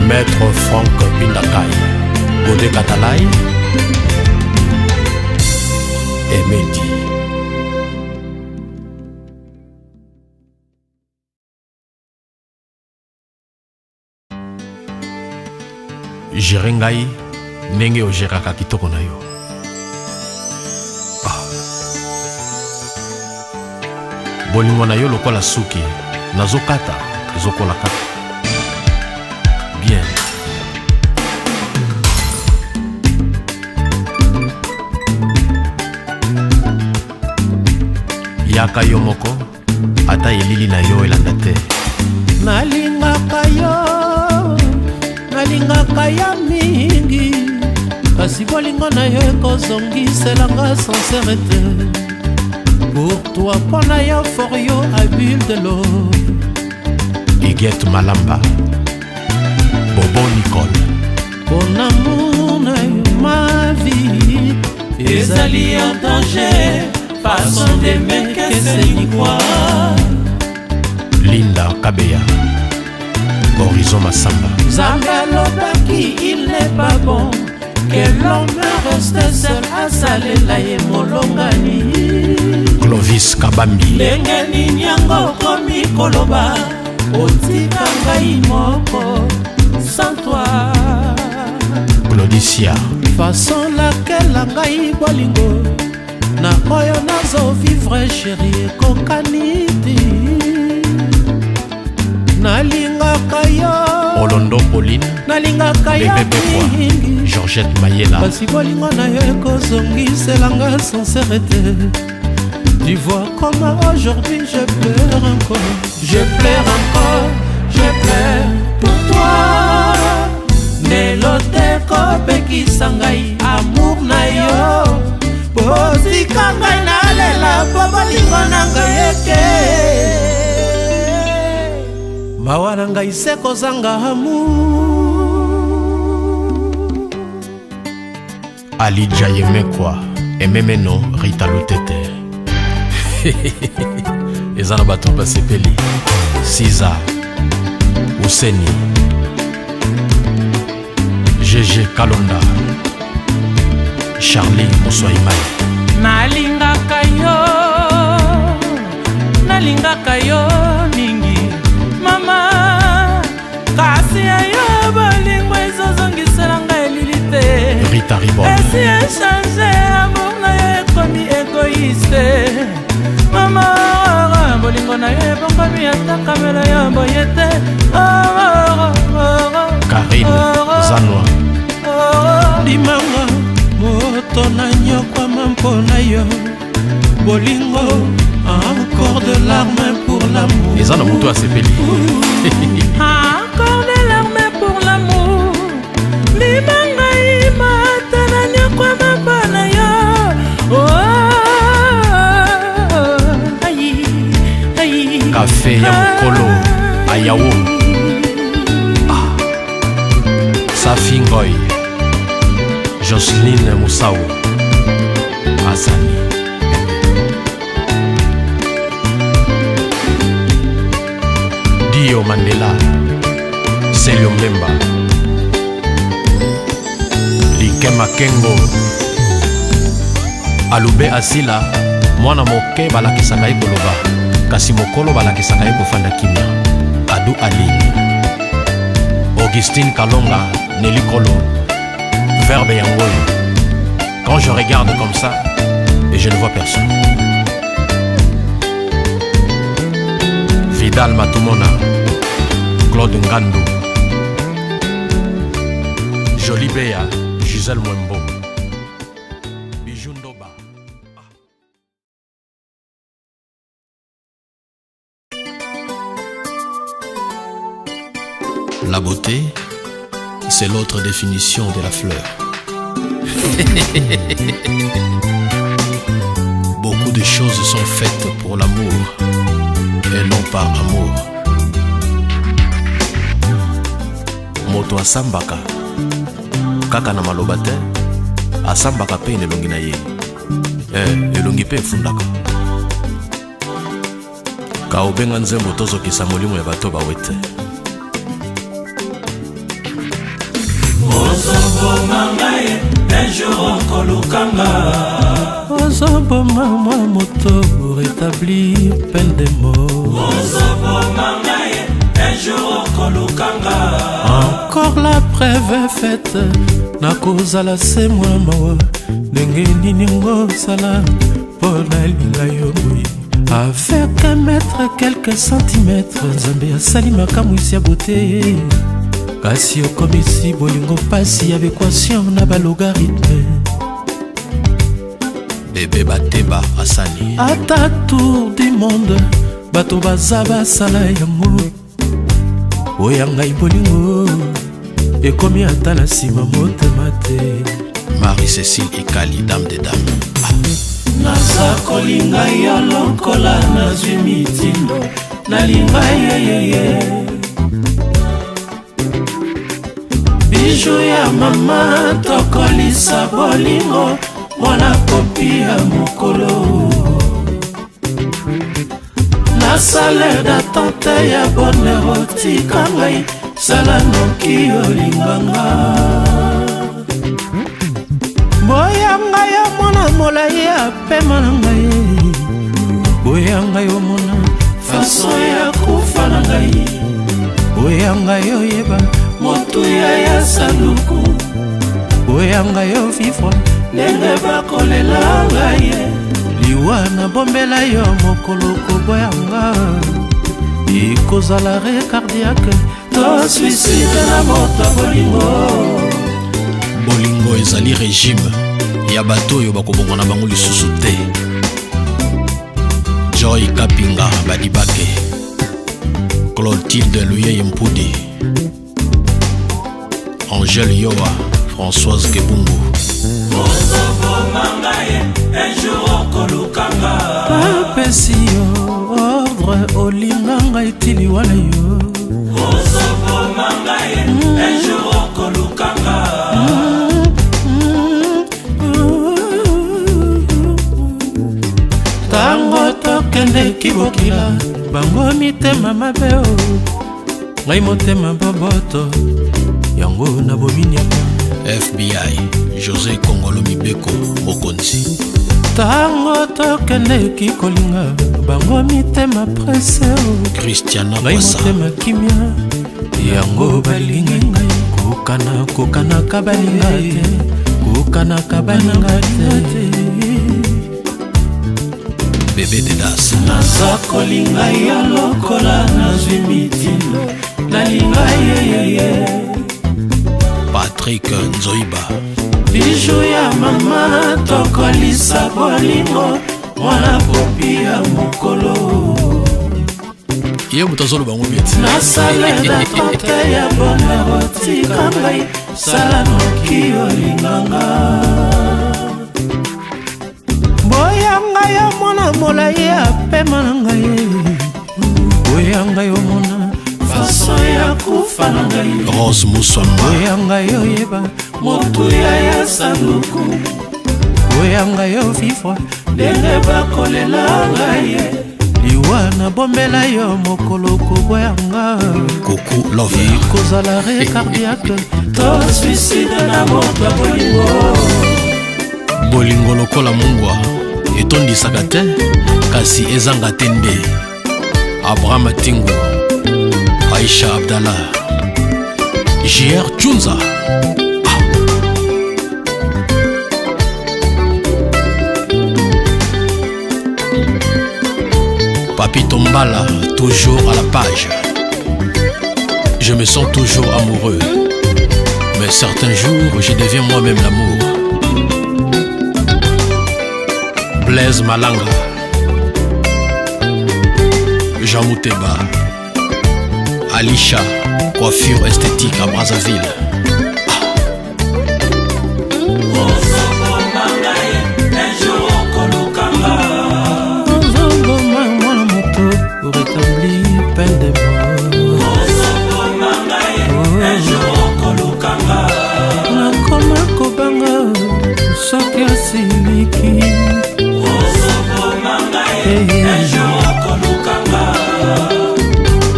Maître Franck Pindakai Godé Katalai et Mehdi. Géré ngai ndenge ogéraka kitoko na yo. Bolingo na yo lokola suki nazokata ezokola kata bien. Yaka yo moko ata elili na yo elanda te. nalingaka ya mingi kasi bolingo na yo ekozongiselanga sincérité pour toi mpona yo for yo abule de l'eau. Iguette Malamba Bobo Nicole Mon amour na yo ma vie ezali en danger façon d'aimer que c'est n'y croire. Linda Kabeya Horizon Massamba Nzambe alobaki il n'est pas bon que l'homme reste seul asalela ye molongani. Clovis Kabambi ndenge nini yango okomi koloba otika ngai moko sans toi. Claudicia façon laquelle ngai bolingo na oyo nazovivre sheri ekokani te. nalingaka yo Olondo Pauline nalingaka yo mingi Georgette Mayela kasi bolingo na yo ekozongiselanga sincérité. Tu vois comment aujourd'hui je pleure encore. Je pleure encore, je pleure pour toi. Nelote kopekisa ngai amour na yo. Bozika ngai nalela po bolingo na ngai eke. Mawa na ngai se kozanga amour. Ali Jayemekwa Ememeno Rita Lutete Ezana bato basepeli Siza Useni GG Kalonda Charlie Moussoaimai nalingaka yo mingi mama kasi ayo bolingo ezozongiselanga elili te Rita Ribon esi echange amour na yo ekomi egoiste mama bolingo na yo ebongomi ata kamela yo boye te Karine Zanwa limanga moto na nyokwama mpona yo bolingo encore de larmes pour l'amour. Ezana mutu asepeli encore de larmes pour l'amour limanga imata na nyokwama mpona yo Café ya mokolo Ayawo Safi Ngoy Jocelyne Moussao Azani Dio Mandela Selio Mbemba Likema Kengo Alube Asila mwana moke balakisaka ye koloba kasi mokolo balakisaka ye kofanda kimia. Adu Aline Augustine Kalonga Nelly Kolo Verbe Yangoyo. Quand je regarde comme ça et je ne vois personne. Vidal Matumona Claude Ngando Jolie Béa Gisèle Mwembo Bijou Ndoba. La beauté, c'est l'autre définition de la fleur. Beaucoup de choses sont faites pour l'amour et non par amour. Moto asambaka kaka na maloba te, asambaka pe elongi na ye. Elongi pe efundaka. Ka obenga nzembo tozokisa molimo ya bato bawete. Ozoboma ngai un jour okolukanga. Ozoboma moi moto rétablir peine des mots. Ozoboma ngai un jour okolukanga. Encore la preuve est faite nakozala se moi mawa ndenge nini ngosala mpo nalinga yo boye. Avec 1 mètre quelques centimètres Nzambe asali makambo isi ya beauté. Kasi okomisi bolingo pasi ya équation na balogarithme. Bébé Bateba Asani Ata tour du monde bato baza basala yango. Oya ngai bolingo ekomi ata na nsima motema te. Marie-Cécile Ekali, dame des dames. Naza kolinga yo lokola nazwi mitindo nalinga yeyeye. Bijou ya mama tokolisa bolingo mwana kopi ya mokolo. Na salaire d'attente ya bonheur otika ngai sala noki olinganga. Boya ngai omona molai ya pema na ngai. Boya ngai omona faso ya kufa na ngai. Boya ngai oyeba motuya ya sanduku. Boya ngai ovivre ndenge bakolela ngai. Liwa na bombela yo mokolo koboyanga. ekozala re cardiaque to suicide na moto bolingo. Bolingo ezali régime ya bato oyo bakobonga na bango lisusu te. Joy Kapinga Badibake, Clotilde Louye Mpudi, Angèle Yoa, Françoise Kebungu. apesi yo ordre olinganga etili wana yo tango tokende kibokila bango mitema mabe o ngai motema boboto yango na bominiaka. FBI José Kongolo Mibeko Mokonzi. Tango tokende kikolinga bango mitema presse Christiana ngai motema kimia yango balingi ngai kokana kabalinga te kokana kabalinga te. Bébé Dedas naza kolinga ya lokola nazwi mitindo nalinga yeyeye. Patrick Nzoiba bijou ya mama tokolisa bolingo mwana popi ya mokolo ye mutazolo bango beti nasalela tote ya bonero tika ngai sala noki olinganga boyanga yo mona molai apema na ngai boyanga yo mona faso ya kufa na ngai Rose Musamba boyanga yo yeba motuya ya sanduku boyanga yo vivre ndenge bakolela ngai liwa na bombela yo mokolo koboyanga Coucou Love ekozala re cardiaque to suicide na moto ya bolingo. Bolingo lokola mungwa etondisaka te kasi ezanga te nde. Abraham Tingo Aisha Abdallah JR Chunza Papi Tombala, toujours à la page. Je me sens toujours amoureux, mais certains jours je deviens moi-même l'amour. Blaise Malanga Jean Mouteba Alisha, coiffure esthétique à Brazzaville. nakoma kobanga soki asiliki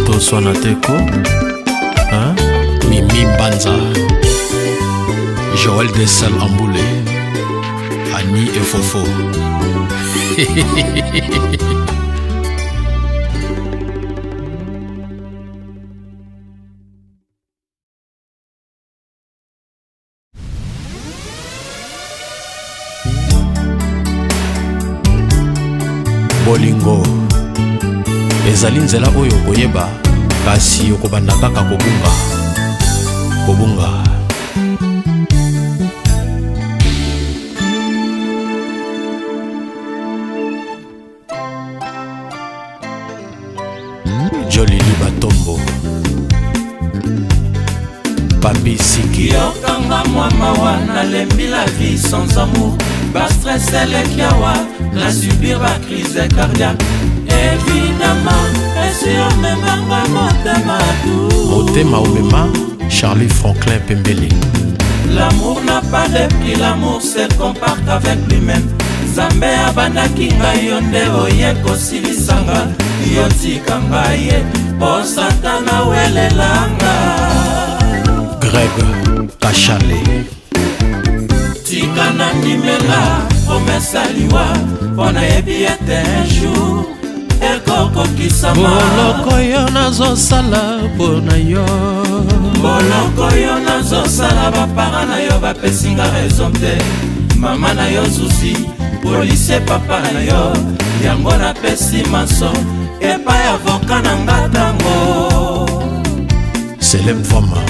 toswana teko Mimi Banza Joël Dessel Amboulé Annie et Fofo Bolingo ezali nzela oyo koyeba kasi okobanda kaka kobunga Jolili Batombo Papi Siki yokanga mwama wana lembi la vie sans amour bastress elekiawa na subir ba crise cardiaque évidemment esiomemanga motema Motema Omema Charlie Franklin Pembele. L'amour n'a pas de prix, l'amour se compare avec lui-même. Zambe abandaki ngai yo nde oye kosilisanga yo tika ngai ye po satana welelanga. Greg Kachale tika na ndimela promesa liwa pona yebi ete un jour ekokokisama. boloko yo nazosala mpona yo boloko yo nazosala bapara na yo bapesinga raison te mama na yo susi polise papa na yo yango napesi maso epai avoka na nga tango. Selem Vama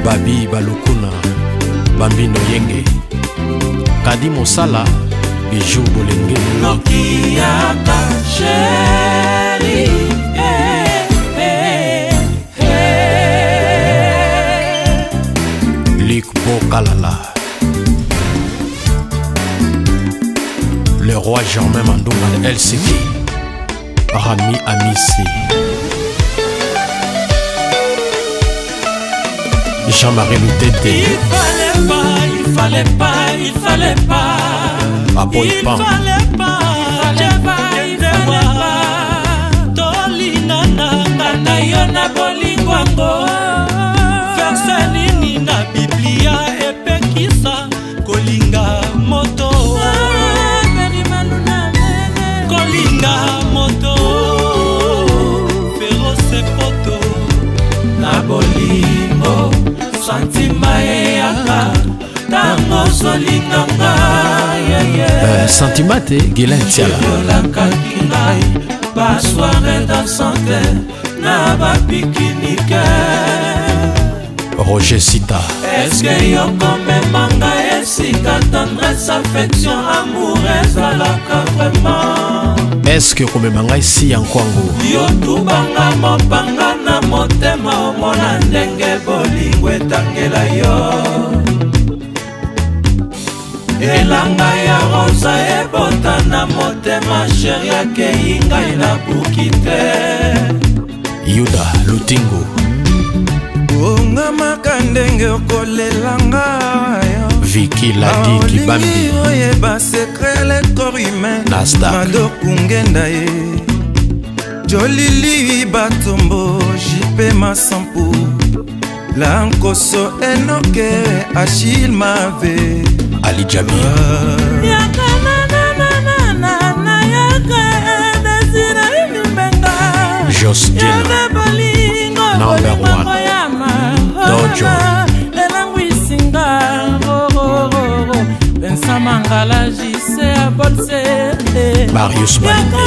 Babi Balukuna Bambino Yenge Kadi Mosala Bijou Bolenge Nokiaka chéri Lik Bokalala Le roi Germain Mandunga de LCK Rami Amissi Jean-Marie Loutete. Il fallait pas. Aboy Pam. Il fallait pas. Tolingana na yo na bolingwango. Verse nini na Biblia epekisa kolinga moto. Kolinga moto. Féroce poto na bolingo. Santima eyaka tango solinganga Santimate Guilain Tiala yolakaki ngai basoire dansante na bapikinike. Roger Sita Eske yokomema ngai esika tendresse affection amour ezalaka vraiment. Eske komema ngai si ya nkwango yotubanga mopanga na motema omona ndenge bolingo etangela yo. Elanga ya rosa ebota na motema sheri akei ngai na buki te. Yuda Lutingo ongamaka ndenge okolelanga yo Vicky Ladi Kibambi oyeba secret le corps humain Nasdaq Madoku ngenda ye Jolili Batombo Jipe Masampu Lankoso Enoke Achille Mave Ali Jabi Jos Diena Number 1 Dojo Mangala jise a bolse Marius Balimbe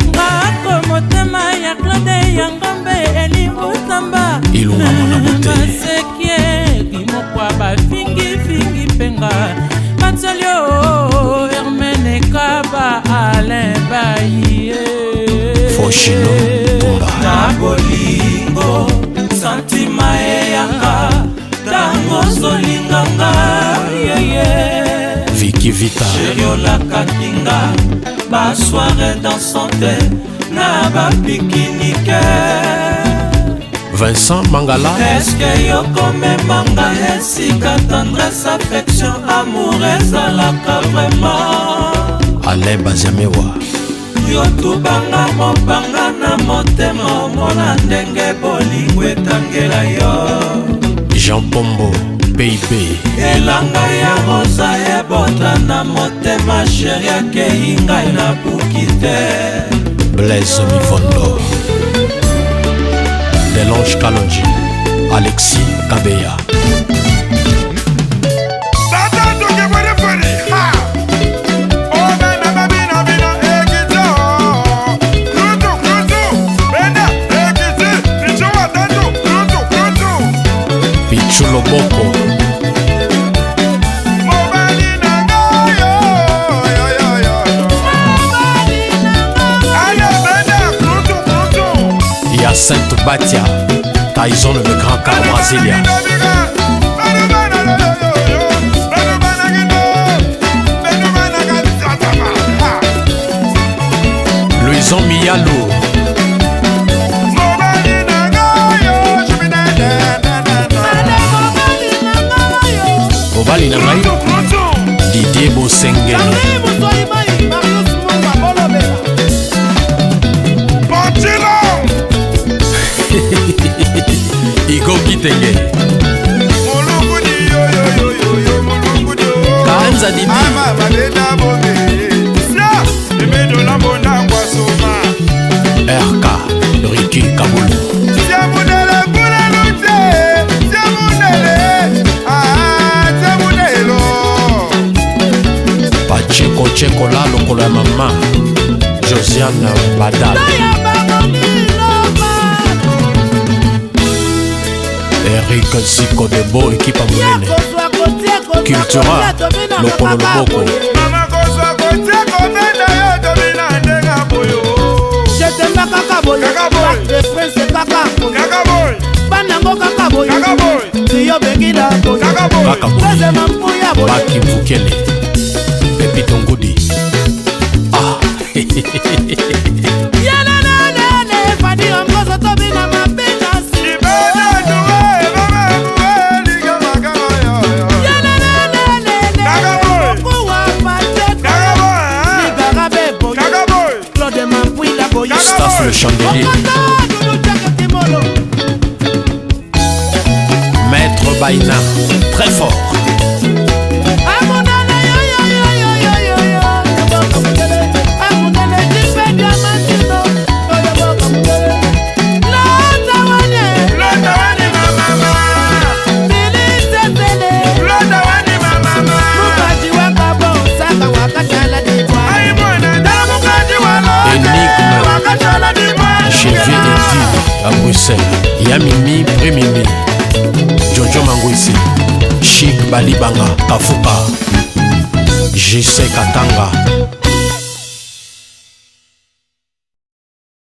ngako motema ya Claude Yangombe Elimutamba Ilunga Monabote Masekie Kimokwa bafingi penga Matsalio Hermene Kaba Alain Baye Foshino Tumba Na bolingo santima eyaka tango solinganga Vicky Vita Cheriolaka kinga basoire dansante na bapikinike. Vincent Mangala Eske yokomemanga esika tendresse affection amour ezalaka vraiment. Alain Bazamewa yotubanga mopanga na motema omona ndenge bolingo etangela yo. Jean Pombo PIB elanga ya rosa ebota na motema sheri akei ngai na buki te. Blaise Mifondo Delange Kalonji Alexis Kabeya Chuloboko Sainte Batia Tyson le grand car Brasilia Louison Miyalo Obali na ngai Didier Bosenge Igo Kitenge Kanza Didi RK Ricky Kaboulou Eric Zikodebo équipe monene Cultura Lokolo Loboko Mama kozwa kotia komenda yo tobina ndenga boyo Jetemba kaka boyo Bac de Prince kaka boyo Kaka boy Banango kaka boyo Kaka boy Tiyo Begida boyo Kaka boy Kaka boy Sezema mpuya boyo Baki Mvukele Pepito Ngudi Ah Yananane Fadi omgozo tobina mapinga Ibada duwe mama duwe liga magama yo Yananane Kaka boy Kuwa pacheka Kaka boy Nigarabe boyo Kaka boy Claude Mampuila boyo Staff le chandelier Okata Dudu Chaka Timolo Maître Baina très fort Amundane yo yo yo yo yo yo yo Boka mundele Amundele Jipe Diamantino Boka boka mundele Lota wane Lota wani mama Milite tele Lota wani mama Mukaji wakabo Saka wakachala dikwa Ayi mwana damu kaji walo Énigme Wakachala di mwana Chez VED à Bruxelles Yamimi Primimi Jojo Mangwisi Chic Balibanga Kafuka JC Katanga